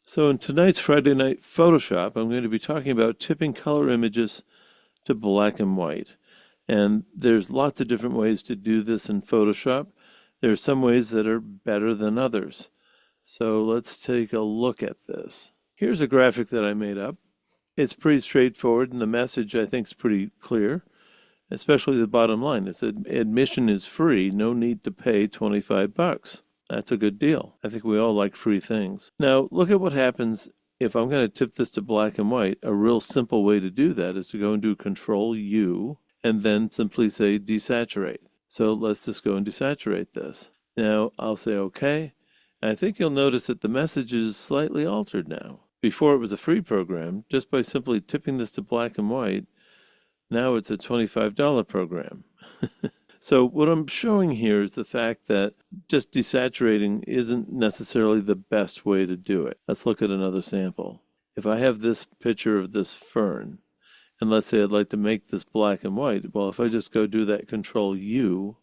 So in tonight's Friday Night Photoshop, I'm going to be talking about tipping color images to black and white. And there's lots of different ways to do this in Photoshop. There are some ways that are better than others. So let's take a look at this. Here's a graphic that I made up. It's pretty straightforward, and the message I think is pretty clear, especially the bottom line. It said admission is free, no need to pay 25 bucks. That's a good deal. I think we all like free things. Now, look at what happens if I'm going to tip this to black and white. A real simple way to do that is to go and do Control U and then simply say desaturate. So let's just go and desaturate this. Now I'll say OK. And I think you'll notice that the message is slightly altered now. Before it was a free program, just by simply tipping this to black and white, now it's a $25 program. So what I'm showing here is the fact that just desaturating isn't necessarily the best way to do it. Let's look at another sample. If I have this picture of this fern, and let's say I'd like to make this black and white, well, if I just go do that Control U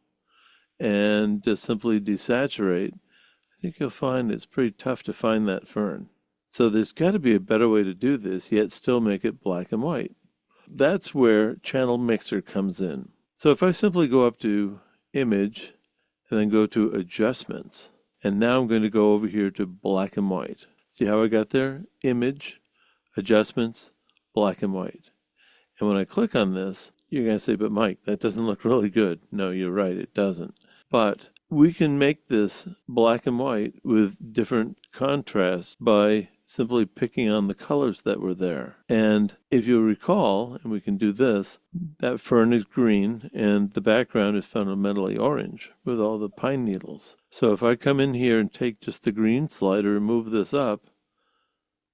and just simply desaturate, I think you'll find it's pretty tough to find that fern. So there's got to be a better way to do this, yet still make it black and white. That's where Channel Mixer comes in. So if I simply go up to Image and then go to Adjustments, and now I'm going to go over here to black and white. See how I got there? Image, Adjustments, black and white. And when I click on this, you're going to say, but Mike, that doesn't look really good. No, you're right, it doesn't. But we can make this black and white with different contrasts by simply picking on the colors that were there. And if you recall, and we can do this, that fern is green and the background is fundamentally orange with all the pine needles. So if I come in here and take just the green slider and move this up,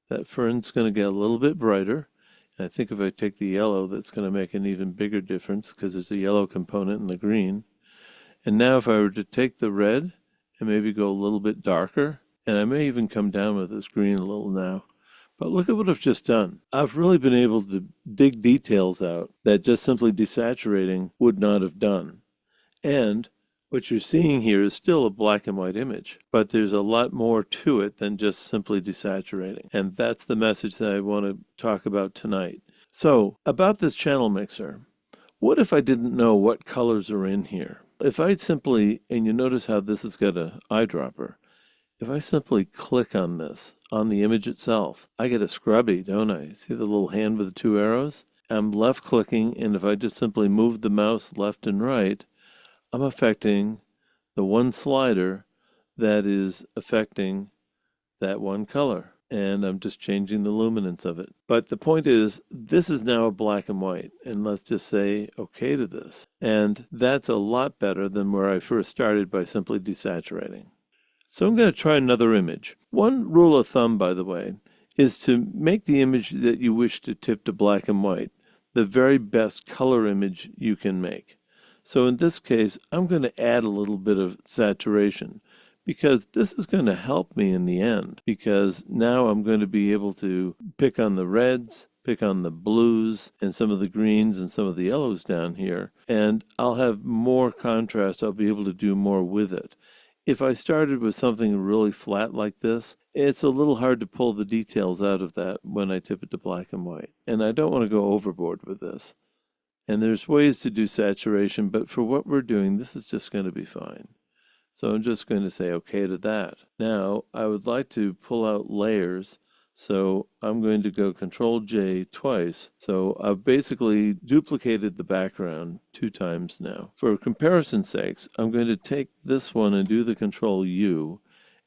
that fern's going to get a little bit brighter. And I think if I take the yellow, that's going to make an even bigger difference because there's a yellow component in the green. And now if I were to take the red and maybe go a little bit darker, and I may even come down with this green a little now, but look at what I've just done. I've really been able to dig details out that just simply desaturating would not have done. And what you're seeing here is still a black and white image, but there's a lot more to it than just simply desaturating. And that's the message that I want to talk about tonight. So about this channel mixer, what if I didn't know what colors are in here? If I simply, and you notice how this has got an eyedropper, if I simply click on this, on the image itself, I get a scrubby, don't I? See the little hand with the two arrows? I'm left clicking, and if I just simply move the mouse left and right, I'm affecting the one slider that is affecting that one color. And I'm just changing the luminance of it. But the point is, this is now a black and white, and let's just say okay to this. And that's a lot better than where I first started by simply desaturating. So I'm going to try another image. One rule of thumb, by the way, is to make the image that you wish to tip to black and white the very best color image you can make. So in this case, I'm going to add a little bit of saturation, because this is going to help me in the end, because now I'm going to be able to pick on the reds, pick on the blues, and some of the greens and some of the yellows down here, and I'll have more contrast. I'll be able to do more with it. If I started with something really flat like this, it's a little hard to pull the details out of that when I tip it to black and white. And I don't want to go overboard with this. And there's ways to do saturation, but for what we're doing, this is just going to be fine. So I'm just going to say okay to that. Now, I would like to pull out layers, so I'm going to go Control J twice. So I've basically duplicated the background 2 times now. For comparison's sakes, I'm going to take this one and do the Control U,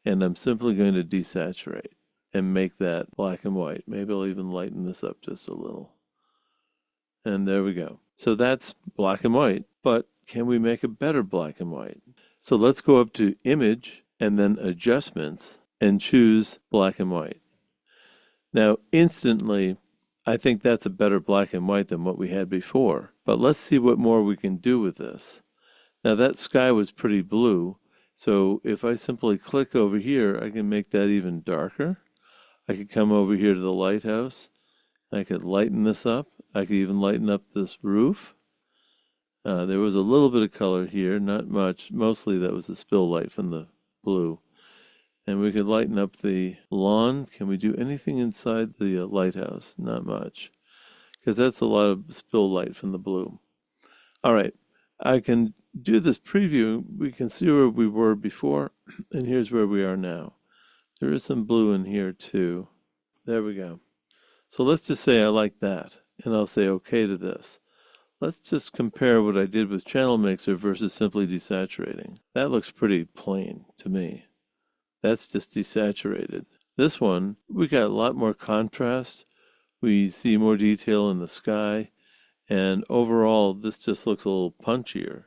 and I'm simply going to desaturate and make that black and white. Maybe I'll even lighten this up just a little. And there we go. So that's black and white, but can we make a better black and white? So let's go up to Image and then Adjustments and choose black and white. Now, instantly, I think that's a better black and white than what we had before. But let's see what more we can do with this. Now, that sky was pretty blue, so if I simply click over here, I can make that even darker. I could come over here to the lighthouse. I could lighten this up. I could even lighten up this roof. There was a little bit of color here, not much. Mostly that was the spill light from the blue. And we could lighten up the lawn. Can we do anything inside the lighthouse? Not much, because that's a lot of spill light from the blue. All right, I can do this preview. We can see where we were before, and here's where we are now. There is some blue in here too. There we go. So let's just say I like that, and I'll say OK to this. Let's just compare what I did with Channel Mixer versus simply desaturating. That looks pretty plain to me. That's just desaturated. This one, we got a lot more contrast. We see more detail in the sky. And overall, this just looks a little punchier.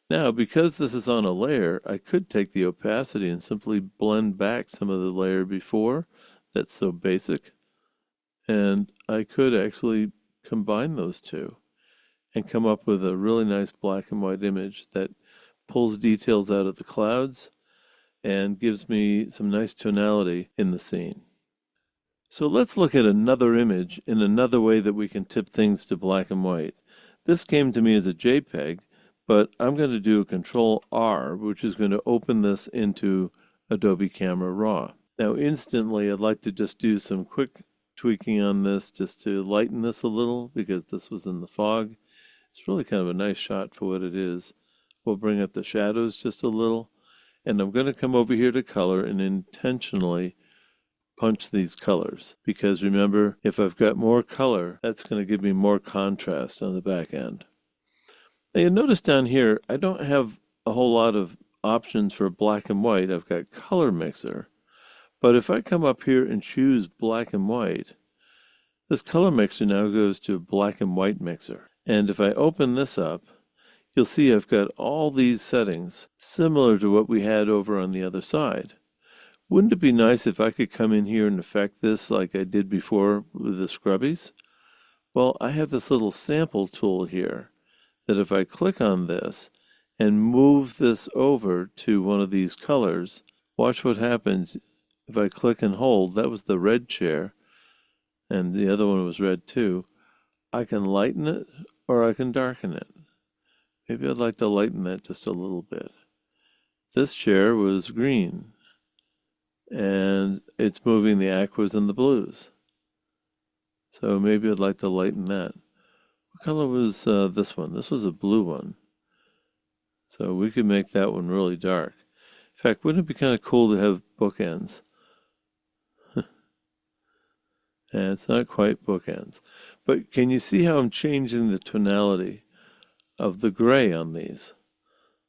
Now, because this is on a layer, I could take the opacity and simply blend back some of the layer before. That's so basic. And I could actually combine those two and come up with a really nice black and white image that pulls details out of the clouds and gives me some nice tonality in the scene. So let's look at another image in another way that we can tip things to black and white. This came to me as a JPEG, but I'm going to do a Control R, which is going to open this into Adobe Camera Raw. Now instantly I'd like to just do some quick tweaking on this just to lighten this a little because this was in the fog. It's really kind of a nice shot for what it is. We'll bring up the shadows just a little, and I'm going to come over here to color and intentionally punch these colors, because remember, if I've got more color, that's going to give me more contrast on the back end. Now you notice down here, I don't have a whole lot of options for black and white. I've got color mixer, but if I come up here and choose black and white, this color mixer now goes to black and white mixer. And if I open this up, you'll see I've got all these settings similar to what we had over on the other side. Wouldn't it be nice if I could come in here and affect this like I did before with the scrubbies? Well, I have this little sample tool here that if I click on this and move this over to one of these colors, watch what happens. If I click and hold, that was the red chair, and the other one was red too. I can lighten it or I can darken it. Maybe I'd like to lighten that just a little bit. This chair was green, and it's moving the aquas and the blues. So maybe I'd like to lighten that. What color was this one? This was a blue one. So we could make that one really dark. In fact, wouldn't it be kind of cool to have bookends? And it's not quite bookends. But can you see how I'm changing the tonality of the gray on these?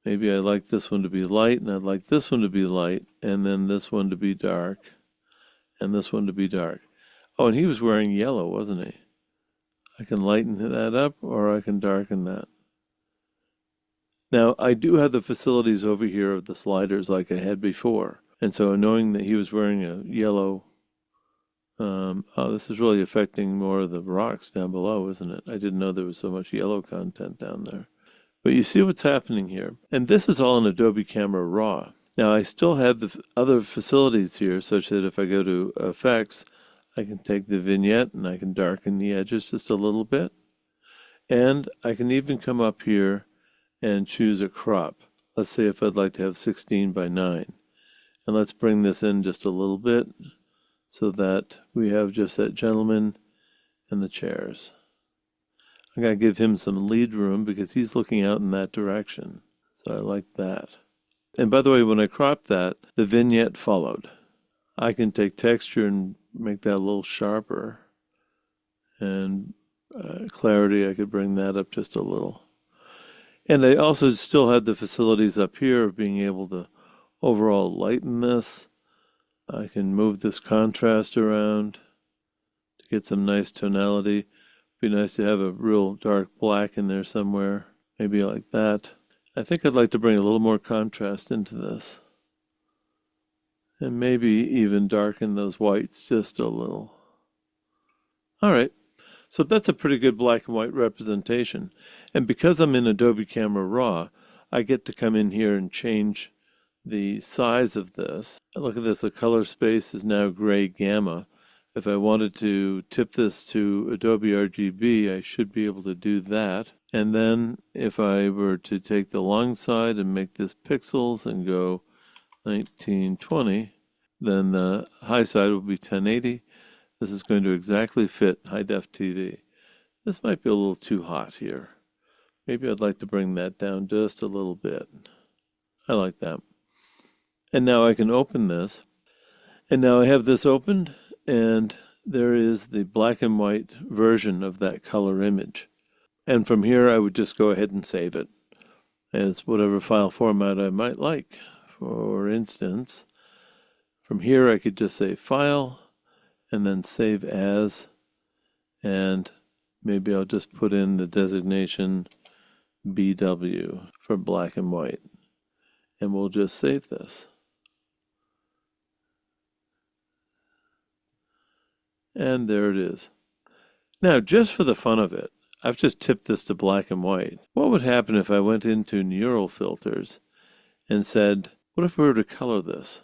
Maybe I like this one to be light, and I'd like this one to be light, and then this one to be dark, and this one to be dark. Oh, and he was wearing yellow, wasn't he? I can lighten that up, or I can darken that. Now, I do have the facilities over here of the sliders like I had before. And so knowing that he was wearing a yellow, oh, this is really affecting more of the rocks down below, isn't it? I didn't know there was so much yellow content down there. But you see what's happening here. And this is all in Adobe Camera Raw. Now, I still have the other facilities here, such that if I go to Effects, I can take the vignette and I can darken the edges just a little bit. And I can even come up here and choose a crop. Let's say if I'd like to have 16 by 9. And let's bring this in just a little bit so that we have just that gentleman and the chairs. I'm going to give him some lead room because he's looking out in that direction. So I like that. And by the way, when I cropped that, the vignette followed. I can take texture and make that a little sharper. And clarity, I could bring that up just a little. And I also still had the facilities up here of being able to overall lighten this. I can move this contrast around to get some nice tonality. Be nice to have a real dark black in there somewhere, maybe like that. I think I'd like to bring a little more contrast into this. And maybe even darken those whites just a little. All right, so that's a pretty good black and white representation. And because I'm in Adobe Camera Raw, I get to come in here and change the size of this. Look at this, the color space is now gray gamma. If I wanted to tip this to Adobe RGB, I should be able to do that. And then if I were to take the long side and make this pixels and go 1920, then the high side will be 1080. This is going to exactly fit high def TV. This might be a little too hot here. Maybe I'd like to bring that down just a little bit. I like that. And now I can open this. And now I have this opened, and there is the black and white version of that color image. And from here, I would just go ahead and save it as whatever file format I might like. For instance, from here, I could just say File, and then Save As, and maybe I'll just put in the designation BW for black and white, and we'll just save this. And there it is. Now, just for the fun of it, I've just tipped this to black and white. What would happen if I went into Neural Filters and said, what if we were to color this?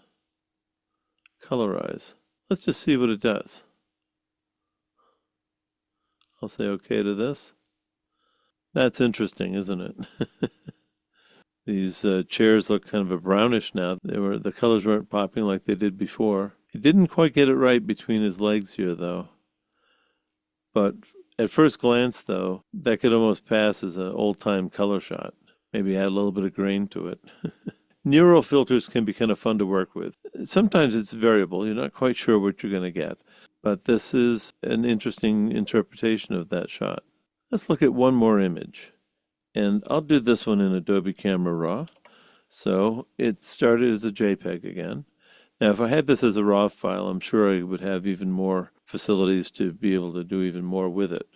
Colorize. Let's just see what it does. I'll say OK to this. That's interesting, isn't it? These chairs look kind of a brownish now. The colors weren't popping like they did before. He didn't quite get it right between his legs here, though. But at first glance, though, that could almost pass as an old-time color shot. Maybe add a little bit of grain to it. Neural filters can be kind of fun to work with. Sometimes it's variable. You're not quite sure what you're going to get. But this is an interesting interpretation of that shot. Let's look at one more image. And I'll do this one in Adobe Camera Raw. So it started as a JPEG again. Now, if I had this as a RAW file, I'm sure I would have even more facilities to be able to do even more with it.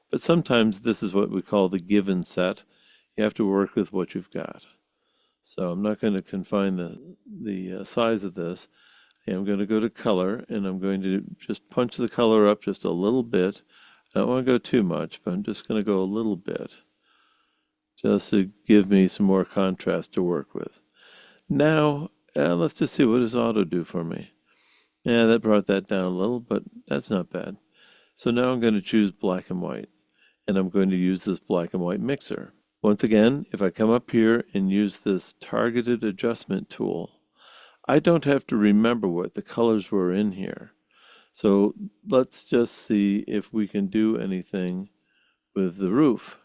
But sometimes this is what we call the given set. You have to work with what you've got. So I'm not going to confine the size of this. I'm going to go to color, and I'm going to just punch the color up just a little bit. I don't want to go too much, but I'm just going to go a little bit, just to give me some more contrast to work with. Now, let's just see what does auto do for me. Yeah, that brought that down a little, but that's not bad. So now I'm going to choose black and white, and I'm going to use this black and white mixer. Once again, if I come up here and use this targeted adjustment tool, I don't have to remember what the colors were in here. So let's just see if we can do anything with the roof.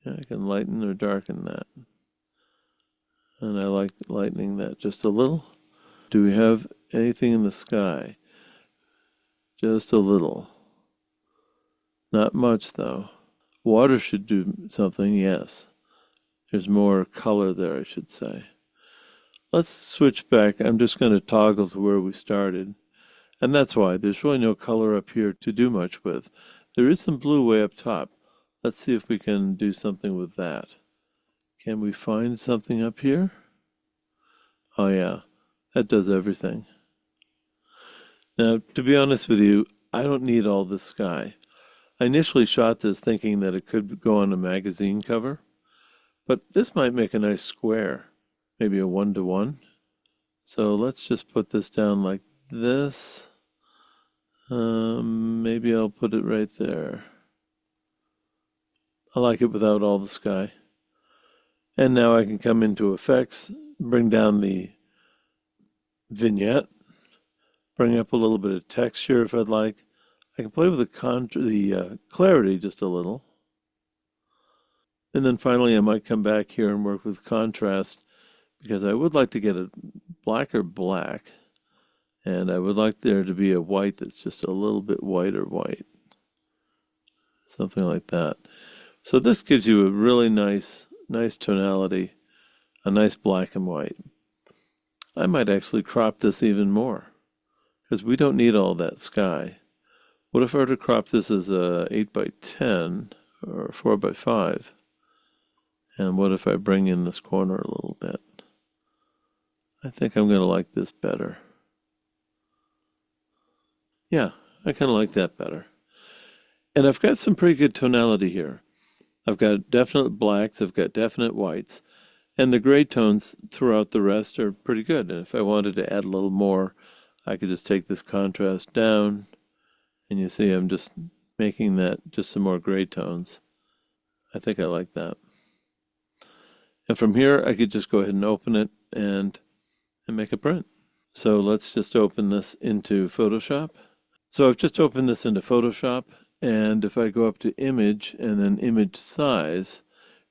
Yeah, I can lighten or darken that. And I like lightening that just a little. Do we have anything in the sky? Just a little. Not much, though. Water should do something, yes. There's more color there, I should say. Let's switch back. I'm just going to toggle to where we started. And that's why there's really no color up here to do much with. There is some blue way up top. Let's see if we can do something with that. Can we find something up here? Oh yeah, that does everything. Now, to be honest with you, I don't need all this sky. I initially shot this thinking that it could go on a magazine cover, but this might make a nice square, maybe a 1-to-1. So let's just put this down like this. Maybe I'll put it right there. I like it without all the sky. And now I can come into effects, bring down the vignette, bring up a little bit of texture if I'd like. I can play with the clarity just a little. And then finally I might come back here and work with contrast, because I would like to get a blacker black, and I would like there to be a white that's just a little bit whiter white. Something like that. So this gives you a really nice tonality, a nice black and white. I might actually crop this even more, because we don't need all that sky. What if I were to crop this as a 8x10 or 4x5? And what if I bring in this corner a little bit? I think I'm going to like this better. Yeah, I kind of like that better. And I've got some pretty good tonality here. I've got definite blacks, I've got definite whites, and the gray tones throughout the rest are pretty good. And if I wanted to add a little more, I could just take this contrast down, and you see I'm just making that just some more gray tones. I think I like that. And from here, I could just go ahead and open it, and and make a print. So let's just open this into Photoshop. So I've just opened this into Photoshop, and if I go up to image and then image size,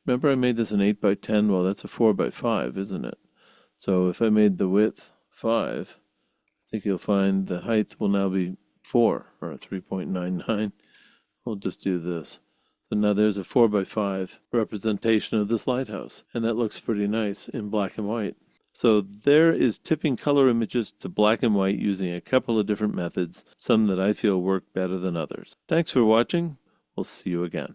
remember I made this an 8 by 10? Well, that's a 4 by 5, isn't it? So if I made the width 5, I think you'll find the height will now be 4, or 3.99. We'll just do this. So now there's a 4 by 5 representation of this lighthouse, and that looks pretty nice in black and white. So there is tipping color images to black and white using a couple of different methods, some that I feel work better than others. Thanks for watching. We'll see you again.